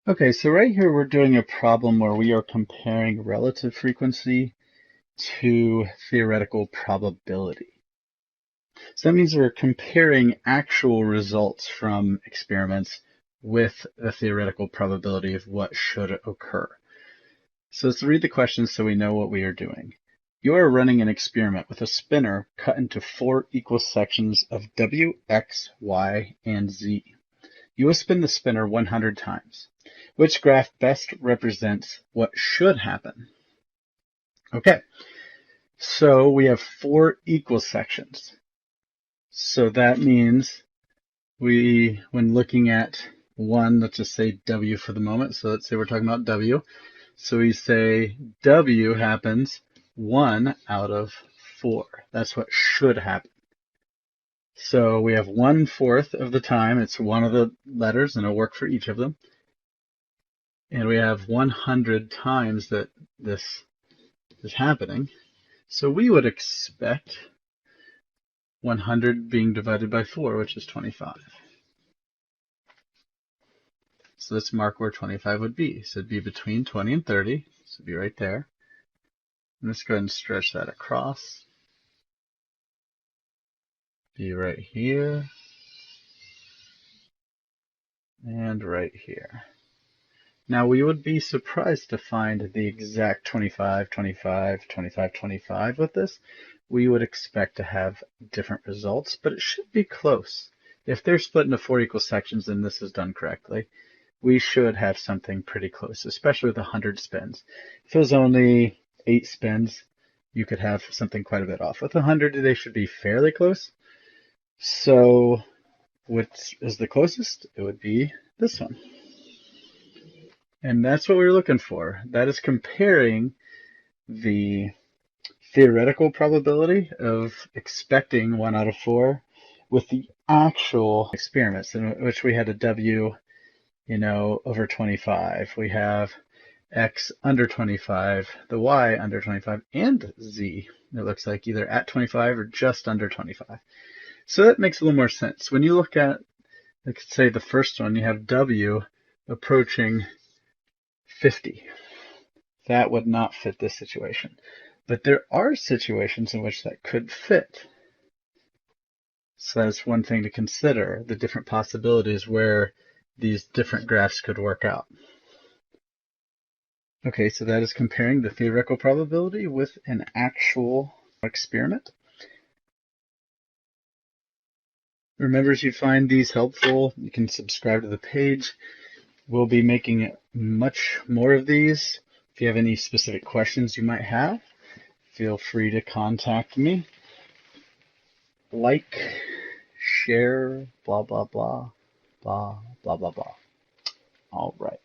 Okay, so right here we're doing a problem where we are comparing relative frequency to theoretical probability. So that means we're comparing actual results from experiments with a theoretical probability of what should occur. So let's read the question so we know what we are doing. You are running an experiment with a spinner cut into 4 equal sections of W, X, Y, and Z. You will spin the spinner 100 times. Which graph best represents what should happen? Okay, so we have 4 equal sections. So that means when looking at one, let's just say W for the moment. So let's say we're talking about W. So we say W happens 1 out of 4. That's what should happen. So we have 1/4 of the time. It's one of the letters, and it'll work for each of them. And we have 100 times that this is happening. So we would expect 100 being divided by 4, which is 25. So let's mark where 25 would be. So it'd be between 20 and 30. So it'd be right there. And let's go ahead and stretch that across. Be right here. And right here. Now we would be surprised to find the exact 25, 25, 25, 25 with this. We would expect to have different results, but it should be close. If they're split into 4 equal sections and this is done correctly, we should have something pretty close, especially with 100 spins. If it was only 8 spins, you could have something quite a bit off. With 100, they should be fairly close. So which is the closest? It would be this one. And that's what we were looking for. That is comparing the theoretical probability of expecting 1 out of 4 with the actual experiments in which we had a W, over 25. We have X under 25, the Y under 25, and Z. It looks like either at 25 or just under 25. So that makes a little more sense. When you look at, let's say the first one, you have W approaching 50. That would not fit this situation. But there are situations in which that could fit. So that's one thing to consider, the different possibilities where these different graphs could work out. Okay, so that is comparing the theoretical probability with an actual experiment. Remember, if you find these helpful, you can subscribe to the page. We'll be making much more of these. If you have any specific questions you might have, feel free to contact me. Like, share, blah, blah, blah, blah, blah, blah, blah. All right.